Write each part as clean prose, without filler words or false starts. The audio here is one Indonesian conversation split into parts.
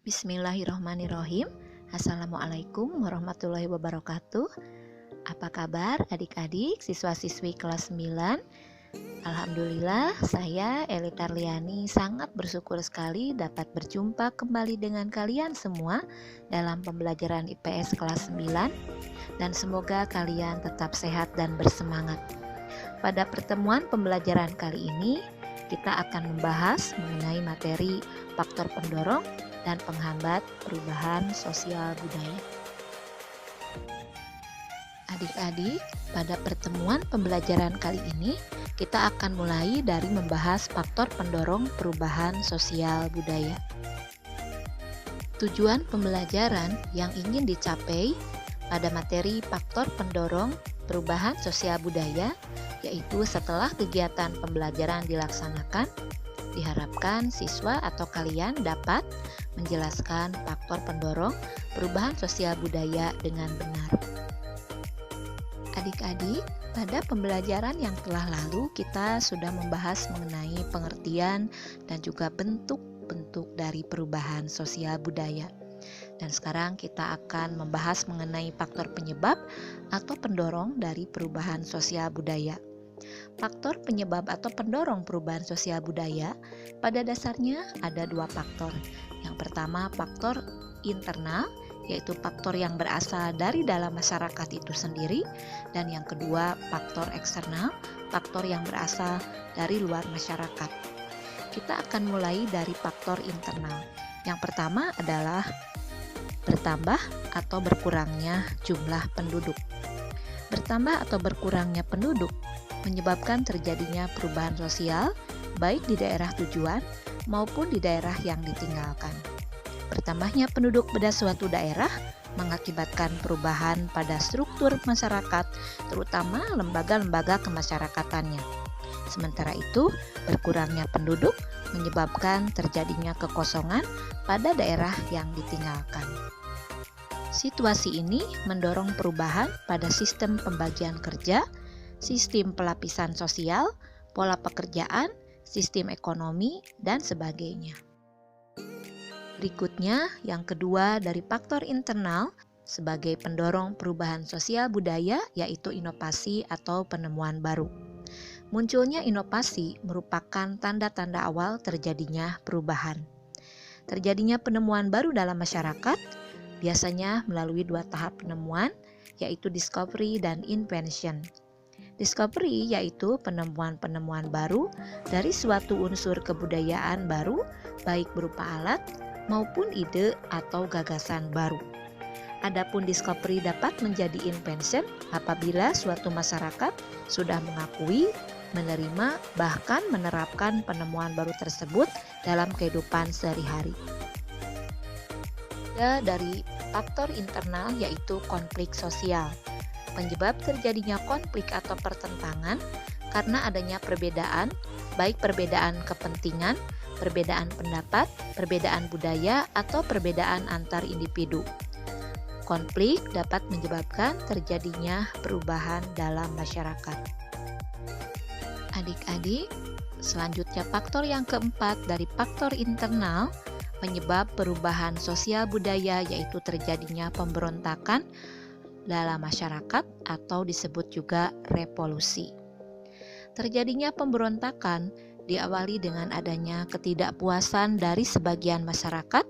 Bismillahirrahmanirrahim. Assalamualaikum warahmatullahi wabarakatuh. Apa kabar adik-adik siswa-siswi kelas 9? Alhamdulillah, saya Eli Tarliani sangat bersyukur sekali dapat berjumpa kembali dengan kalian semua dalam pembelajaran IPS kelas 9, dan semoga kalian tetap sehat dan bersemangat. Pada pertemuan pembelajaran kali ini, kita akan membahas mengenai materi faktor pendorong dan penghambat perubahan sosial budaya. Adik-adik, pada pertemuan pembelajaran kali ini, kita akan mulai dari membahas faktor pendorong perubahan sosial budaya. Tujuan pembelajaran yang ingin dicapai pada materi faktor pendorong perubahan sosial budaya, yaitu setelah kegiatan pembelajaran dilaksanakan, diharapkan siswa atau kalian dapat menjelaskan faktor pendorong perubahan sosial budaya dengan benar. Adik-adik, pada pembelajaran yang telah lalu kita sudah membahas mengenai pengertian dan juga bentuk-bentuk dari perubahan sosial budaya. Dan sekarang kita akan membahas mengenai faktor penyebab atau pendorong dari perubahan sosial budaya. Faktor penyebab atau pendorong perubahan sosial budaya pada dasarnya ada dua faktor. Yang pertama, faktor internal, yaitu faktor yang berasal dari dalam masyarakat itu sendiri, dan yang kedua, faktor eksternal, faktor yang berasal dari luar masyarakat. Kita akan mulai dari faktor internal. Yang pertama adalah bertambah atau berkurangnya jumlah penduduk. Bertambah atau berkurangnya penduduk menyebabkan terjadinya perubahan sosial baik di daerah tujuan maupun di daerah yang ditinggalkan. Bertambahnya penduduk pada suatu daerah mengakibatkan perubahan pada struktur masyarakat, terutama lembaga-lembaga kemasyarakatannya. Sementara itu, berkurangnya penduduk menyebabkan terjadinya kekosongan pada daerah yang ditinggalkan. Situasi ini mendorong perubahan pada sistem pembagian kerja, sistem pelapisan sosial, pola pekerjaan, sistem ekonomi, dan sebagainya. Berikutnya, yang kedua dari faktor internal sebagai pendorong perubahan sosial budaya, yaitu inovasi atau penemuan baru. Munculnya inovasi merupakan tanda-tanda awal terjadinya perubahan. Terjadinya penemuan baru dalam masyarakat biasanya melalui dua tahap penemuan, yaitu discovery dan invention. Discovery yaitu penemuan-penemuan baru dari suatu unsur kebudayaan baru, baik berupa alat maupun ide atau gagasan baru. Adapun discovery dapat menjadi invention apabila suatu masyarakat sudah mengakui, menerima, bahkan menerapkan penemuan baru tersebut dalam kehidupan sehari-hari. Dari faktor internal yaitu konflik sosial. Penyebab terjadinya konflik atau pertentangan karena adanya perbedaan, baik perbedaan kepentingan, perbedaan pendapat, perbedaan budaya, atau perbedaan antar individu. Konflik dapat menyebabkan terjadinya perubahan dalam masyarakat. Adik-adik, selanjutnya faktor yang keempat dari faktor internal penyebab perubahan sosial budaya yaitu terjadinya pemberontakan dalam masyarakat atau disebut juga revolusi. Terjadinya pemberontakan diawali dengan adanya ketidakpuasan dari sebagian masyarakat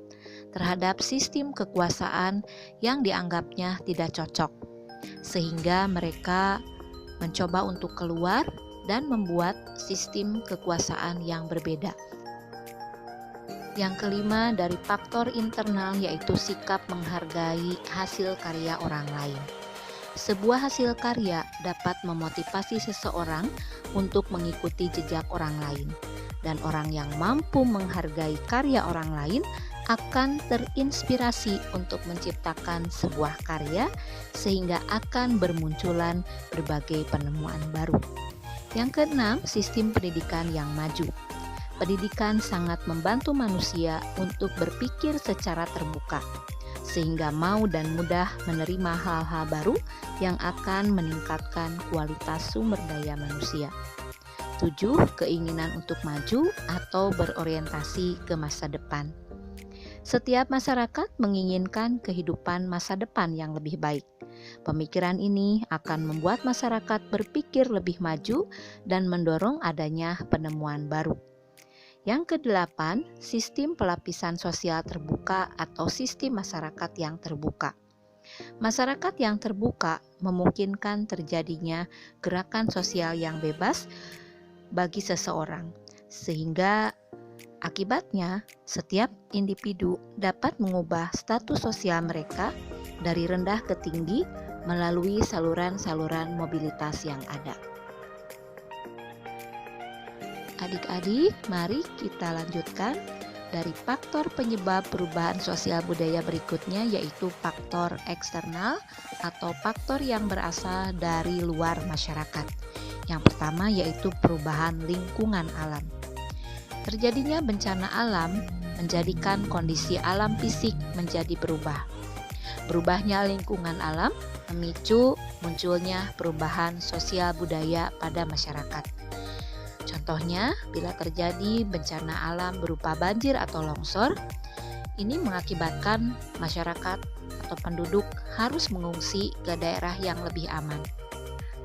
terhadap sistem kekuasaan yang dianggapnya tidak cocok, sehingga mereka mencoba untuk keluar dan membuat sistem kekuasaan yang berbeda. Yang kelima dari faktor internal yaitu sikap menghargai hasil karya orang lain. Sebuah hasil karya dapat memotivasi seseorang untuk mengikuti jejak orang lain, dan orang yang mampu menghargai karya orang lain akan terinspirasi untuk menciptakan sebuah karya sehingga akan bermunculan berbagai penemuan baru. Yang keenam, sistem pendidikan yang maju. Pendidikan sangat membantu manusia untuk berpikir secara terbuka, sehingga mau dan mudah menerima hal-hal baru yang akan meningkatkan kualitas sumber daya manusia. 7. Keinginan untuk maju atau berorientasi ke masa depan. Setiap masyarakat menginginkan kehidupan masa depan yang lebih baik. Pemikiran ini akan membuat masyarakat berpikir lebih maju dan mendorong adanya penemuan baru. Yang kedelapan, sistem pelapisan sosial terbuka atau sistem masyarakat yang terbuka. Masyarakat yang terbuka memungkinkan terjadinya gerakan sosial yang bebas bagi seseorang, sehingga akibatnya setiap individu dapat mengubah status sosial mereka dari rendah ke tinggi melalui saluran-saluran mobilitas yang ada. Adik-adik, mari kita lanjutkan dari faktor penyebab perubahan sosial budaya berikutnya, yaitu faktor eksternal atau faktor yang berasal dari luar masyarakat. Yang pertama yaitu perubahan lingkungan alam. Terjadinya bencana alam menjadikan kondisi alam fisik menjadi berubah. Berubahnya lingkungan alam memicu munculnya perubahan sosial budaya pada masyarakat. Contohnya, bila terjadi bencana alam berupa banjir atau longsor, ini mengakibatkan masyarakat atau penduduk harus mengungsi ke daerah yang lebih aman.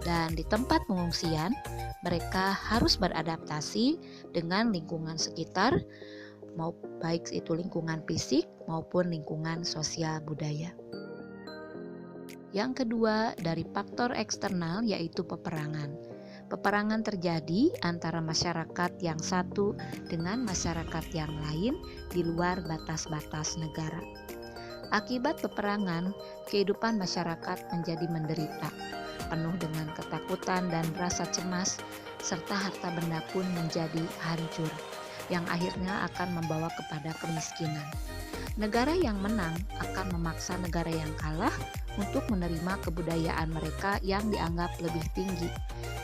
Dan di tempat pengungsian, mereka harus beradaptasi dengan lingkungan sekitar, baik itu lingkungan fisik maupun lingkungan sosial budaya. Yang kedua, dari faktor eksternal yaitu peperangan. Peperangan terjadi antara masyarakat yang satu dengan masyarakat yang lain di luar batas-batas negara. Akibat peperangan, kehidupan masyarakat menjadi menderita, penuh dengan ketakutan dan rasa cemas, serta harta benda pun menjadi hancur, yang akhirnya akan membawa kepada kemiskinan. Negara yang menang akan memaksa negara yang kalah untuk menerima kebudayaan mereka yang dianggap lebih tinggi,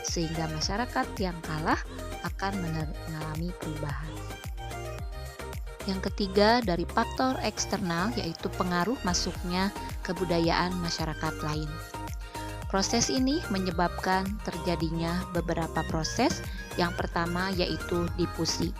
sehingga masyarakat yang kalah akan mengalami perubahan. Yang ketiga, dari faktor eksternal yaitu pengaruh masuknya kebudayaan masyarakat lain. Proses ini menyebabkan terjadinya beberapa proses. Yang pertama yaitu difusi.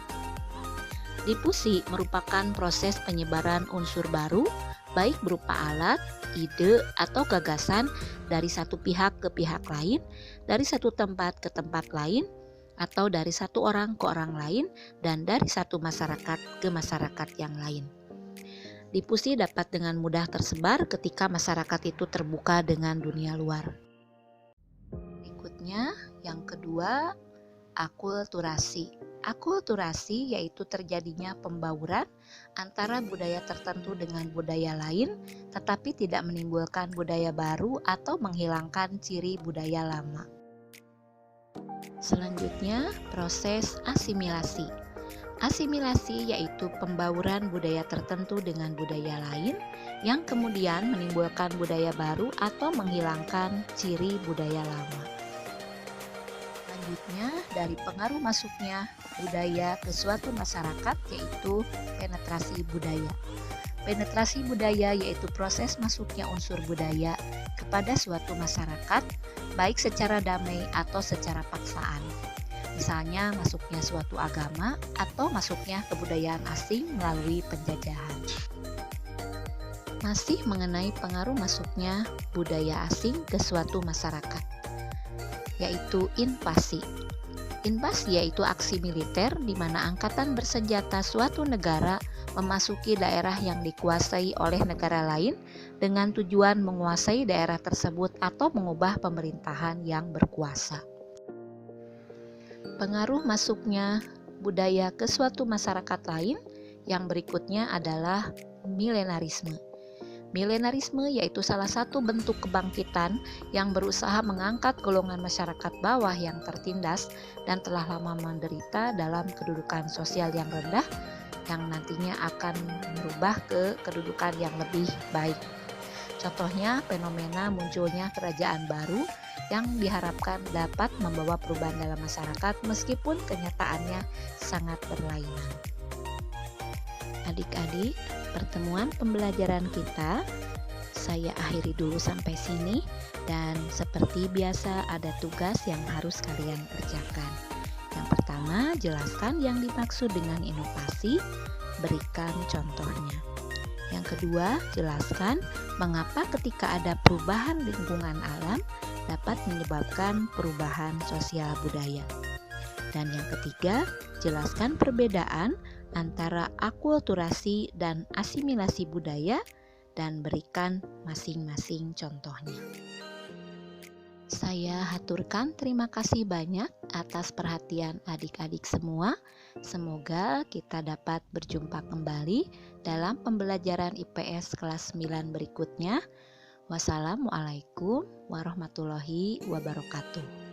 Difusi merupakan proses penyebaran unsur baru, baik berupa alat, ide, atau gagasan dari satu pihak ke pihak lain, dari satu tempat ke tempat lain, atau dari satu orang ke orang lain, dan dari satu masyarakat ke masyarakat yang lain. Difusi dapat dengan mudah tersebar ketika masyarakat itu terbuka dengan dunia luar. Berikutnya, yang kedua, akulturasi. Akulturasi yaitu terjadinya pembauran antara budaya tertentu dengan budaya lain, tetapi tidak menimbulkan budaya baru atau menghilangkan ciri budaya lama. Selanjutnya, proses asimilasi. Asimilasi yaitu pembauran budaya tertentu dengan budaya lain yang kemudian menimbulkan budaya baru atau menghilangkan ciri budaya lama. Selanjutnya, dari pengaruh masuknya budaya ke suatu masyarakat yaitu penetrasi budaya. Penetrasi budaya yaitu proses masuknya unsur budaya kepada suatu masyarakat, baik secara damai atau secara paksaan. Misalnya masuknya suatu agama atau masuknya kebudayaan asing melalui penjajahan. Masih mengenai pengaruh masuknya budaya asing ke suatu masyarakat, yaitu invasi. Invasi yaitu aksi militer di mana angkatan bersenjata suatu negara memasuki daerah yang dikuasai oleh negara lain dengan tujuan menguasai daerah tersebut atau mengubah pemerintahan yang berkuasa. Pengaruh masuknya budaya ke suatu masyarakat lain yang berikutnya adalah milenarisme. Milenarisme yaitu salah satu bentuk kebangkitan yang berusaha mengangkat golongan masyarakat bawah yang tertindas dan telah lama menderita dalam kedudukan sosial yang rendah yang nantinya akan merubah ke kedudukan yang lebih baik. Contohnya fenomena munculnya kerajaan baru yang diharapkan dapat membawa perubahan dalam masyarakat meskipun kenyataannya sangat berlainan. Adik-adik, pertemuan pembelajaran kita saya akhiri dulu sampai sini, dan seperti biasa ada tugas yang harus kalian kerjakan. Yang pertama, jelaskan yang dimaksud dengan inovasi, berikan contohnya. Yang kedua, jelaskan mengapa ketika ada perubahan lingkungan alam dapat menyebabkan perubahan sosial budaya. Dan yang ketiga, jelaskan perbedaan antara akulturasi dan asimilasi budaya dan berikan masing-masing contohnya. Saya haturkan terima kasih banyak atas perhatian adik-adik semua. Semoga kita dapat berjumpa kembali dalam pembelajaran IPS kelas 9 berikutnya. Wassalamualaikum warahmatullahi wabarakatuh.